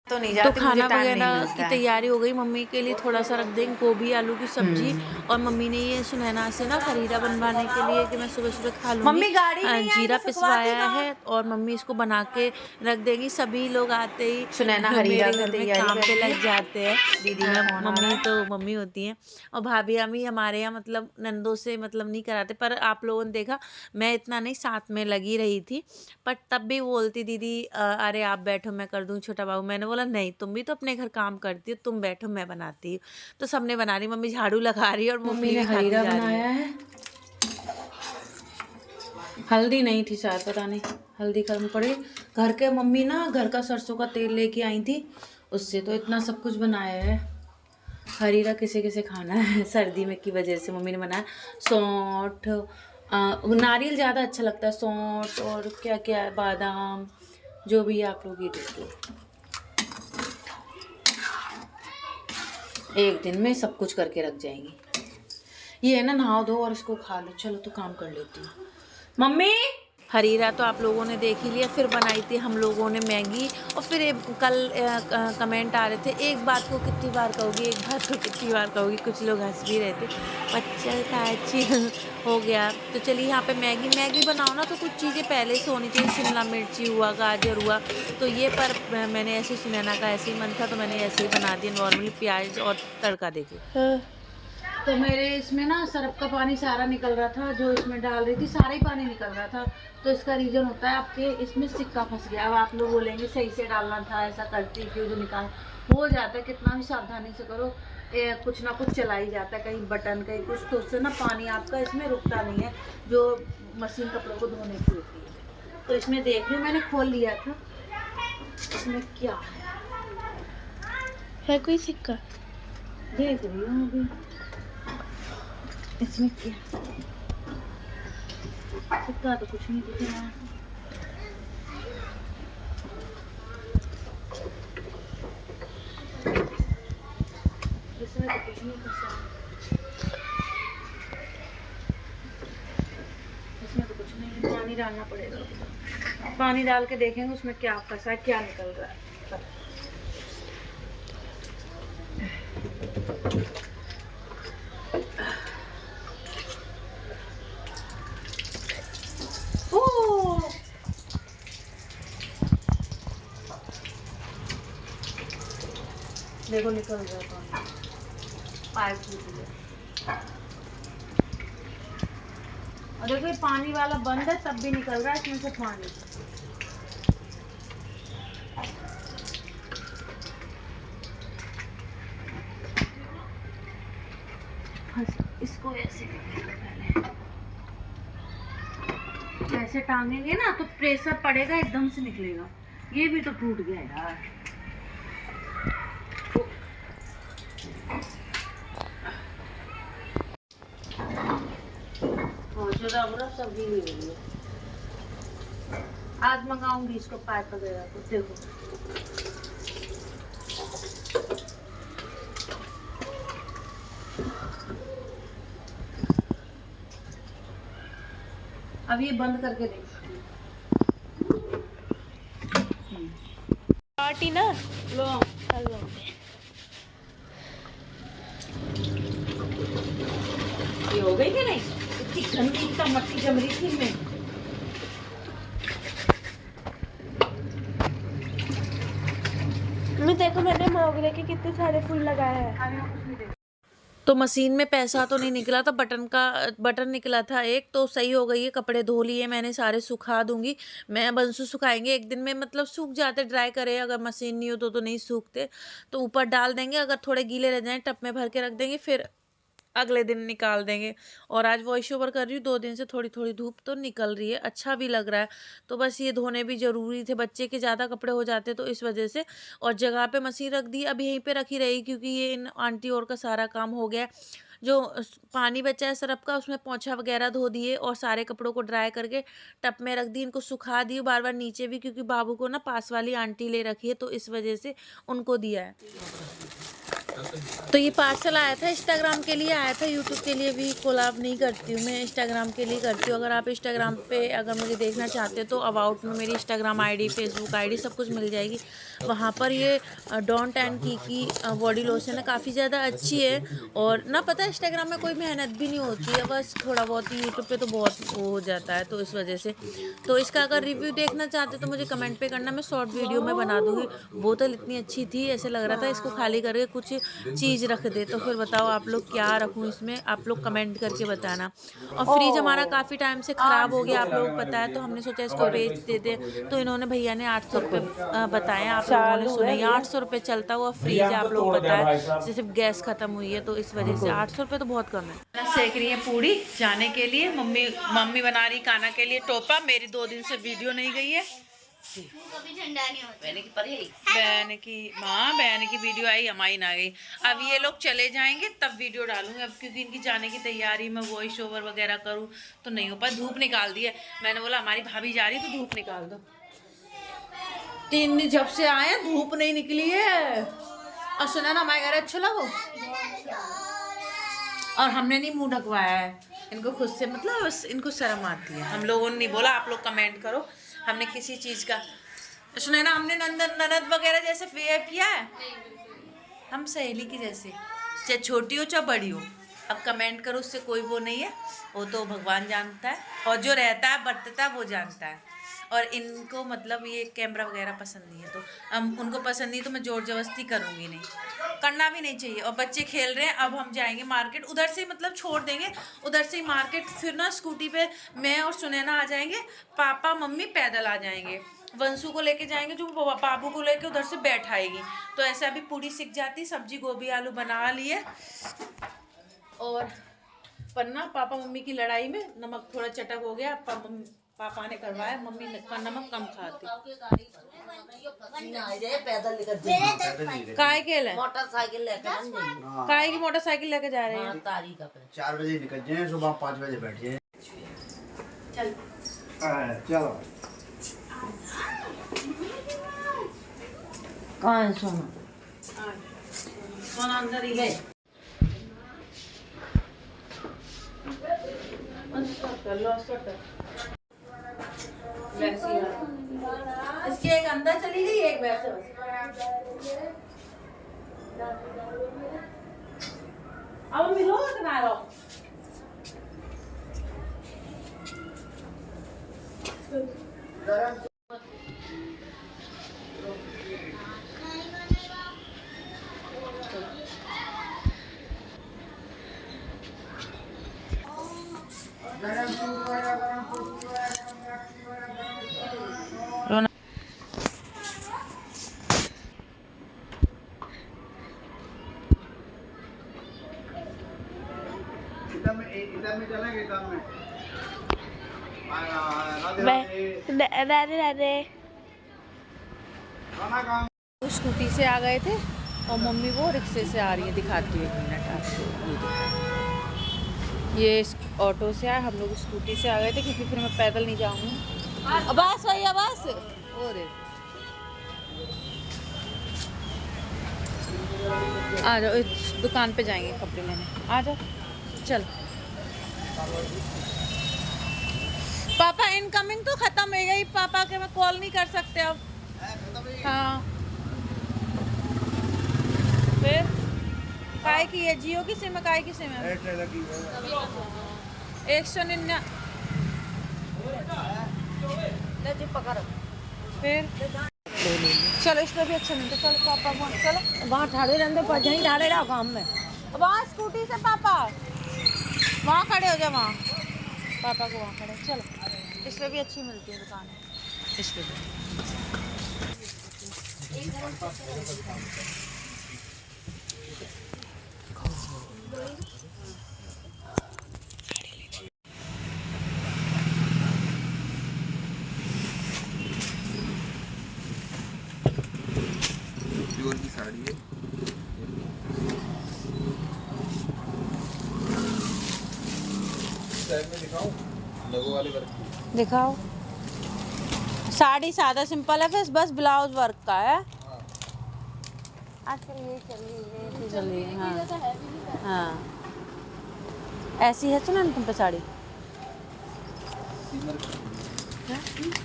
तो नहीं तो जाती, मुझे खाना टाइम नहीं वगैरह की मिलता है। तैयारी हो गई। मम्मी के लिए थोड़ा सा रख देंगे गोभी आलू की सब्जी, और मम्मी ने ये सुनैना से ना खरीदा बनवाने के लिए कि मैं सुबह सुबह खा लूँगी, मम्मी गाड़ी नहीं आई जीरा तो सुखवाती पिसवाया कहाँ। है और मम्मी इसको बना के रख देंगी। सभी लोग आते ही सुनैना हरीरा मेरे की घर में तैयारी काम कर पे रही लग है, जाते हैं। दीदी का फोन आ रहा मम्मी है। तो मम्मी होती हैं, और भाभी अम्मी हमारे यहाँ मतलब नंदों से मतलब नहीं कराते, पर आप लोगों ने देखा मैं इतना नहीं साथ में लगी रही थी, पर तब भी बोलती दीदी अरे आप बैठो मैं कर दूँ छोटा बाबू। मैंने बोला नहीं, तुम भी तो अपने घर काम करती हो, तुम बैठो मैं बनाती हूँ। तो सबने बना रही, मम्मी झाड़ू लगा रही है और मम्मी मूंगफली ने भी खाती हरीरा जा रही है। बनाया है, हल्दी नहीं थी शायद, पता नहीं, हल्दी कम पड़ी। घर के मम्मी ना घर का सरसों का तेल लेके आई थी, उससे तो इतना सब कुछ बनाया है। हरीरा किसे किसे खाना है सर्दी में की वजह से मम्मी ने बनाया। सौंठ, नारियल ज़्यादा अच्छा लगता है, सौंठ और क्या क्या है, बादाम, जो भी आप लोग ये देखिए, एक दिन में सब कुछ करके रख जाएंगी। ये है ना, नहाओ धो और इसको खा लो। चलो तो काम कर लेती हूँ मम्मी। हरीरा तो आप लोगों ने देख ही लिया। फिर बनाई थी हम लोगों ने मैगी, और फिर कल कमेंट आ रहे थे एक बात को कितनी बार कहोगी, एक बात को कितनी बार कहोगी। कुछ लोग हंस भी रहे थे, पर चलता है चिल हो गया। तो चलिए यहाँ पे मैगी मैगी बनाओ ना तो कुछ चीज़ें पहले से होनी चाहिए। शिमला मिर्ची हुआ, गाजर हुआ, तो ये पर मैंने ऐसे ही सुनैना का ऐसे ही मन था तो मैंने ऐसे ही बना दिया नॉर्मली, प्याज और तड़का देके। तो मेरे इसमें ना सरफ का पानी सारा निकल रहा था, जो इसमें डाल रही थी सारा ही पानी निकल रहा था। तो इसका रीज़न होता है आपके इसमें सिक्का फंस गया। अब आप लोग बोलेंगे सही से डालना था, ऐसा करती क्यों, जो निकाल हो जाता है, कितना भी सावधानी से करो कुछ ना कुछ चला ही जाता है, कहीं बटन कहीं कुछ, तो उससे ना पानी आपका इसमें रुकता नहीं है, जो मशीन कपड़ों को धोने की होती है। तो इसमें देख लो, मैंने खोल लिया था, इसमें क्या है कोई सिक्का? देख रही हूँ अभी इसमें क्या सिक्का, तो कुछ नहीं दिख रहा है। इसमें तो कुछ नहीं फंसा है, इसमें तो कुछ नहीं है। पानी डालना पड़ेगा, पानी डाल के देखेंगे उसमें क्या फंसा है, क्या निकल रहा है। ओह! देखो निकल रहा है पानी, पाइप टूट गया। और देखो ये पानी वाला बंद है तब भी निकल रहा है इसमें से पानी। इसको ऐसे पहले ऐसे टांगेंगे ना तो प्रेशर पड़ेगा, एकदम से निकलेगा। ये भी तो टूट गया यार। सब्जी ले रही है, आज मंगाऊंगी इसको पाइप वगैरह तो देखो। अब ये बंद करके देखती हूँ। पार्टी ना लो हेलो। ये हो गई कि नहीं, इतनी गंदी इतना मट्टी जम रही थी इसमें। मैं देखो मैंने मोगरे के कितने सारे फूल लगाए हैं। तो मशीन में पैसा तो नहीं निकला था, बटन निकला था एक, तो सही हो गई है। कपड़े धो लिए मैंने सारे, सुखा दूंगी मैं, बंसु सुखाएंगे एक दिन में, मतलब सूख जाते, ड्राई करे, अगर मशीन नहीं हो तो नहीं सूखते, तो ऊपर डाल देंगे। अगर थोड़े गीले रह जाएं टब में भर के रख देंगे, फिर अगले दिन निकाल देंगे। और आज वॉइस ओवर कर रही हूँ, 2 दिन से थोड़ी थोड़ी धूप तो निकल रही है, अच्छा भी लग रहा है। तो बस ये धोने भी ज़रूरी थे, बच्चे के ज़्यादा कपड़े हो जाते तो इस वजह से। और जगह पे मशीन रख दी, अब यहीं पे रखी रही क्योंकि ये इन आंटी और का सारा काम हो गया। जो पानी बचा है सरफ का, उसमें पोंछा वगैरह धो दिए और सारे कपड़ों को ड्राई करके टब में रख दी। इनको सुखा दी बार बार नीचे भी, क्योंकि बाबू को ना पास वाली आंटी ले रखी है तो इस वजह से उनको दिया है। तो ये पार्सल आया था, इंस्टाग्राम के लिए आया था, यूट्यूब के लिए भी कोलैब नहीं करती हूँ मैं, इंस्टाग्राम के लिए करती हूँ। अगर आप इंस्टाग्राम पे अगर मुझे देखना चाहते हो तो अबाउट में मेरी इंस्टाग्राम आईडी, फेसबुक आईडी सब कुछ मिल जाएगी। वहाँ पर ये डॉट एंड की बॉडी लोशन है, काफ़ी ज़्यादा अच्छी है। और ना पता है इंस्टाग्राम में कोई मेहनत भी नहीं होती है, बस थोड़ा बहुत ही, यूट्यूब पे तो बहुत वो हो जाता है, तो इस वजह से। तो इसका अगर रिव्यू देखना चाहते हो तो मुझे कमेंट पे करना, मैं शॉर्ट वीडियो में बना दूँगी। बोतल इतनी अच्छी थी, ऐसे लग रहा था इसको खाली करके कुछ चीज़ रख दे। तो फिर बताओ आप लोग क्या रखूँ इसमें, आप लोग कमेंट करके बताना। और फ्रिज हमारा काफ़ी टाइम से ख़राब हो गया, आप लोगों को पता है, तो हमने सोचा इसको बेच देते। तो इन्होंने भैया ने 800 रुपये बताए, आप लोगों ने सुने, 800 रुपये चलता हुआ फ्रिज है, आप लोग पता है, सिर्फ गैस ख़त्म हुई है तो इस वजह से 800 रुपये तो बहुत कम है। सेक रही है पूड़ी जाने के लिए, मम्मी बना रही खाना के लिए टोपा। मेरी 2 दिन से वीडियो नहीं गई है, कभी ठंडा नहीं होता। बहन की वीडियो आई, हमारी ना गई। अब ये लोग चले जाएंगे तब वीडियो डालूंगी, अब क्योंकि इनकी जाने की तैयारी में वॉइस ओवर वगैरह करूँ तो नहीं हो पाए। धूप निकाल दी है, मैंने बोला हमारी भाभी जा रही तो धूप निकाल दो। 3 दिन जब से आए धूप नहीं निकली है। और सुना ना हमारे घर अच्छा लगो, और हमने नहीं मुंह ढकवाया है, इनको खुद से मतलब बस इनको शर्म आती है। हम लोगों ने नहीं बोला, आप लोग कमेंट करो, हमने किसी चीज़ का सुना ना, हमने ननद वगैरह जैसे बिहेव किया है, हम सहेली की जैसे, चाहे छोटी हो चाहे बड़ी हो। अब कमेंट करो, उससे कोई वो नहीं है, वो तो भगवान जानता है, और जो रहता है बरतता है वो जानता है। और इनको मतलब ये कैमरा वगैरह पसंद नहीं है, तो उनको पसंद नहीं तो मैं जोर जबरदस्ती करूँगी नहीं, करना भी नहीं चाहिए। और बच्चे खेल रहे हैं, अब हम जाएंगे मार्केट, उधर से मतलब छोड़ देंगे उधर से ही मार्केट, फिर ना स्कूटी पे मैं और सुनैना आ जाएंगे, पापा मम्मी पैदल आ जाएंगे, वंशु को लेके जाएंगे जो बाबू को लेके उधर से बैठाएगी। तो ऐसे अभी पूरी सीख जाती, सब्जी गोभी आलू बना लिए। और पन्ना पापा मम्मी की लड़ाई में नमक थोड़ा चटक हो गया, पापा ने करवाया, मम्मी नमक कम खाती। काय के ले मोटरसाइकिल लेकर काय की मोटरसाइकिल लेके जा रहे हैं, 4 बजे निकल जाए, सुबह 5 बजे बैठ जाए। चल चलो कहाँ है सोना? सोना अंदर ही है। इसकी एक अंदर चली गई, एक वैसे अब मिलो ना रहो। इधर में चलेंगे, इधर में राधे राधे। स्कूटी से आ गए थे और मम्मी वो रिक्शे से आ रही है, दिखाती है 1 मिनट आपको। ये ऑटो से आए, हम लोग स्कूटी से आ गए थे क्योंकि फिर मैं पैदल नहीं जाऊंगी। बस भैया बस, और आ जाओ, इस दुकान पे जाएंगे कपड़े लेने, आ जाओ चल। पापा इनकमिंग तो खत्म हो गई पापा के, मैं कॉल नहीं कर सकते अब। हाँ फिर काय की है, जियो की सिम है, काय की सिम है? 199 फिर चलो, इस पर भी अच्छा मिलता। चलो पापा चलो वहाँ ठाड़े रहते, यहीं ठाड़े रहो काम में, वहाँ स्कूटी से पापा वहाँ खड़े हो जाओ, वहाँ पापा को वहाँ खड़े। चलो इस पर भी अच्छी मिलती है दुकान, इस पर भी। की साड़ी है, दिखाओ लोगो वाले वर्क, दिखाओ। साड़ी सादा सिंपल है, फिर बस ब्लाउज वर्क का है। आजकल ये चल रही है। हाँ हाँ, ऐसी है सुना तुम पे साड़ी,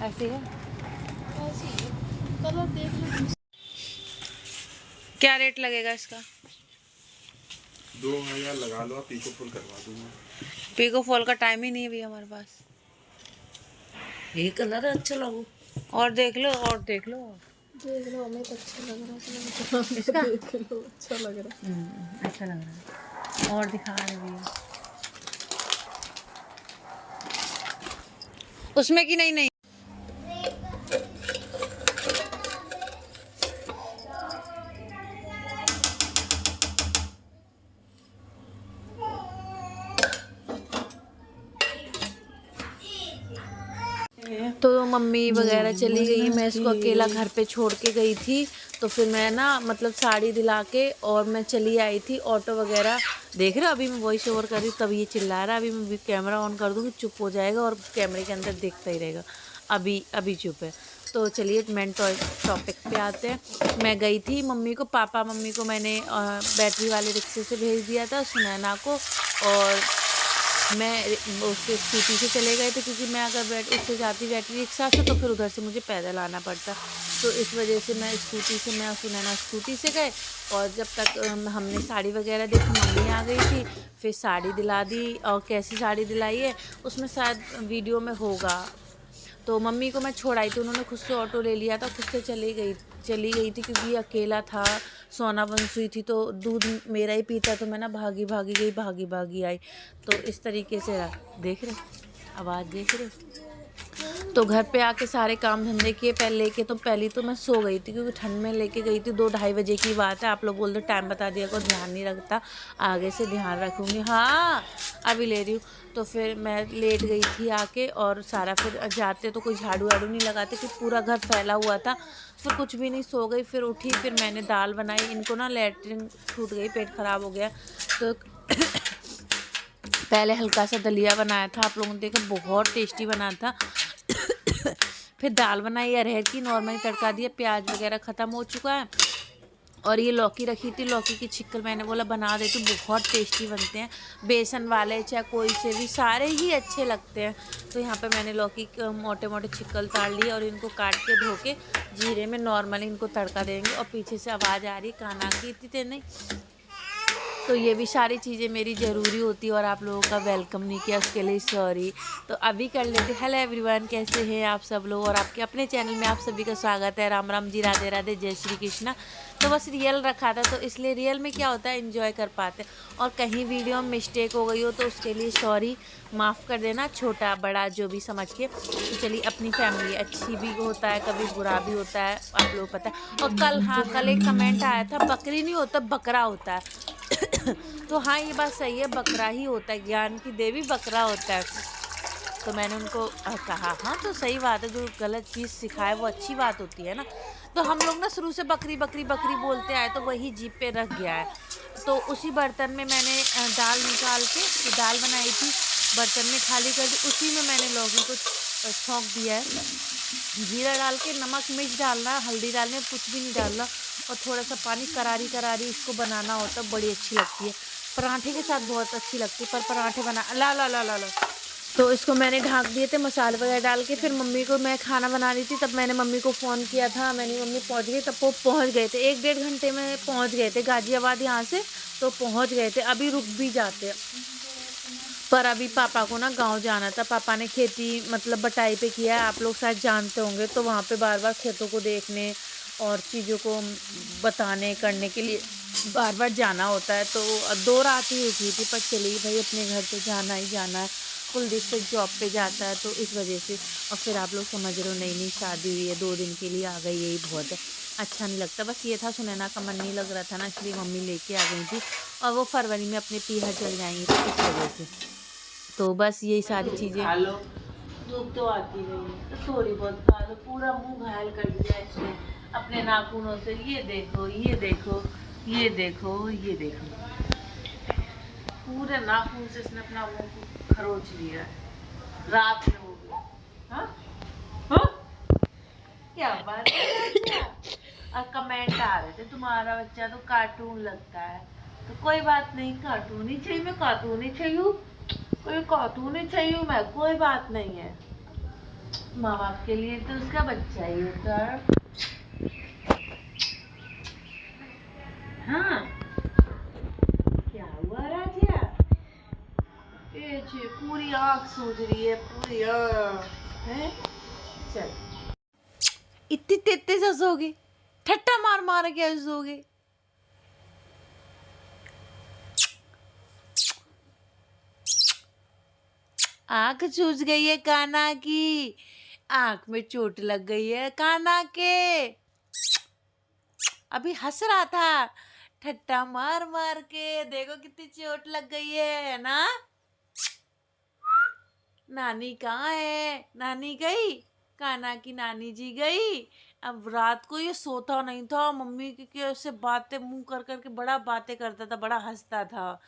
ऐसी है। कलर देख लो। क्या रेट लगेगा इसका? 2000 लगा लो, पीको फुल करवा दूंगा। पीको फॉल का टाइम ही नहीं है भैया हमारे पास। ये कलर अच्छा लगो, और देख लो, और देख लो। हमें तो अच्छा लग रहा है। इसका देख लो, अच्छा लग रहा है। अच्छा लग रहा है। और दिखा रहे भैया उसमें की नहीं नहीं। तो मम्मी वगैरह चली गई, मैं इसको अकेला घर पे छोड़ के गई थी। तो फिर मैं ना मतलब साड़ी दिला के और मैं चली आई थी। ऑटो वगैरह देख रहे हो, अभी मैं वॉइस ओवर कर रही हूँ तब ये चिल्ला रहा है। अभी मैं कैमरा ऑन कर दूँगी, चुप हो जाएगा और कैमरे के अंदर देखता ही रहेगा। अभी चुप है। तो चलिए मेन टॉपिक पे आते हैं। मैं गई थी मम्मी को मैंने बैटरी वाले रिक्शे से भेज दिया था, सुनैना को, और मैं उसके स्कूटी से चले गए थे क्योंकि मैं अगर उससे जाती बैटरी रिक्शा से तो फिर उधर से मुझे पैदल आना पड़ता। तो इस वजह से मैं सुनैना स्कूटी से गए। और जब तक हमने साड़ी वगैरह देखी, मम्मी आ गई थी, फिर साड़ी दिला दी। और कैसी साड़ी दिलाई है उसमें शायद वीडियो में होगा। तो मम्मी को मैं छोड़ आई थी, उन्होंने खुद से ऑटो ले लिया था, खुद से चली गई थी क्योंकि ये अकेला था, सोना बंस हुई थी तो दूध मेरा ही पीता। तो मैं ना भागी भागी आई। तो इस तरीके से रहा। देख रहे आवाज़, देख रहे। तो घर पे आके सारे काम धंधे किए। पहले तो मैं सो गई थी क्योंकि ठंड में लेके गई थी। 2-2:30 बजे की बात है। आप लोग बोल दो टाइम बता दिया को, ध्यान नहीं रखता, आगे से ध्यान रखूँगी। हाँ अभी ले रही हूँ। तो फिर मैं लेट गई थी आके, और सारा फिर जाते तो कोई झाड़ू वाड़ू नहीं लगाते, फिर पूरा घर फैला हुआ था। फिर कुछ भी नहीं, सो गई। फिर उठी, फिर मैंने दाल बनाई। इनको ना लैट्रिन छूट गई, पेट ख़राब हो गया। तो पहले हल्का सा दलिया बनाया था, आप लोगों ने देखा, बहुत टेस्टी बना था। फिर दाल बनाई अरहर की, नॉर्मली तड़का दिया, प्याज वगैरह ख़त्म हो चुका है। और ये लौकी रखी थी, लौकी की छिक्कल मैंने बोला बना देती हूँ, बहुत टेस्टी बनते हैं। बेसन वाले चाहे कोई से भी, सारे ही अच्छे लगते हैं। तो यहाँ पे मैंने लौकी मोटे मोटे छिक्कल ताड़ लिए और इनको काट के धो के जीरे में नॉर्मली इनको तड़का देंगे। और पीछे से आवाज़ आ रही खाना की इतनी नहीं। तो ये भी सारी चीज़ें मेरी ज़रूरी होती है और आप लोगों का वेलकम नहीं किया, उसके लिए सॉरी। तो अभी कर लेते। हेलो एवरीवन, कैसे हैं आप सब लोग? और आपके अपने चैनल में आप सभी का स्वागत है। राम राम जी, राधे राधे, जय श्री कृष्णा। तो बस रियल रखा था, तो इसलिए रियल में क्या होता है, एंजॉय कर पाते हैं। और कहीं वीडियो में मिस्टेक हो गई हो तो उसके लिए सॉरी, माफ़ कर देना, छोटा बड़ा जो भी समझ के। तो चलिए, अपनी फैमिली अच्छी भी होता है, कभी बुरा भी होता है, आप लोग पता है। और कल एक कमेंट आया था, बकरी नहीं होता बकरा होता है। तो हाँ, ये बात सही है, बकरा ही होता है, ज्ञान की देवी बकरा होता है। तो मैंने उनको कहा हाँ तो सही बात है, जो गलत चीज़ सिखाए वो अच्छी बात होती है ना। तो हम लोग ना शुरू से बकरी बकरी बकरी बोलते आए, तो वही जीभ पे रख गया है। तो उसी बर्तन में मैंने दाल निकाल के दाल बनाई थी, बर्तन में खाली कर दी। उसी में मैंने लौकी को छौंक दिया है, जीरा डाल के, नमक मिर्च डालना, हल्दी डालने, कुछ भी नहीं डालना। और थोड़ा सा पानी, करारी इसको बनाना होता है, बड़ी अच्छी लगती है। पराठे के साथ बहुत अच्छी लगती है, पर पराठे बना ला। तो इसको मैंने ढक दिए थे मसाले वगैरह डाल के। फिर मम्मी को, मैं खाना बना रही थी, तब मैंने मम्मी को फ़ोन किया था। मैंने मम्मी पहुंच गई, तब वो पहुंच गए थे, 1-1.5 घंटे में पहुंच गए थे गाज़ियाबाद यहाँ से। तो पहुंच गए थे, अभी रुक भी जाते। पर अभी पापा को ना गांव जाना था, पापा ने खेती मतलब बटाई पे किया है, आप लोग शायद जानते होंगे। तो वहाँ पे बार बार खेतों को देखने और चीज़ों को बताने करने के लिए बार बार जाना होता है। तो 2 रात ही रुकी थी, पर चलिए भाई, अपने घर तो जाना ही जाना है। कुलदीप से जॉब पे जाता है, तो इस वजह से। और फिर आप लोग समझ रहे हो, नई शादी हुई है, 2 दिन के लिए आ गई, यही बहुत है, अच्छा नहीं लगता। बस ये था, सुनैना का मन नहीं लग रहा था ना, इसलिए मम्मी लेके आ गई थी। और वो फरवरी में अपने पीहर चल जाएंगी, तो इस वजह से। तो बस यही सारी चीज़ें। खा लो, धूप तो आती नहीं है, तो थोड़ी बहुत खा लो। पूरा मुंह घायल कर दिया इसने अपने नाखूनों से। ये देखो, पूरे नाखून से इसने अपना मुंह खरोच लिया है। रात में हो गया। हाँ? क्या बात है? और कमेंट आ रहे थे तुम्हारा बच्चा तो कार्टून लगता है। तो कोई बात नहीं, कार्टून ही चाहिए, मैं कार्टून ही चाहिए, कोई कार्टून ही चाहिए मैं, कोई बात नहीं है। माँ बाप के लिए तो उसका बच्चा ही होता है। हाँ क्या हुआ राजिया? ये पूरी आँख सूज रही है, पूरी आँख है। चल इतनी तेज हंसोगे, ठट्टा मार मार के हंसोगे। आँख सूज गई है कान्हा की, आँख में चोट लग गई है कान्हा के। अभी हंस रहा था ठट्टा मार मार के, देखो कितनी चोट लग गई है ना। नानी कहाँ है? नानी गई, कान्हा की नानी जी गई। अब रात को ये सोता नहीं था, मम्मी की ऐसे बातें मुंह कर करके बड़ा बातें करता था, बड़ा हंसता था।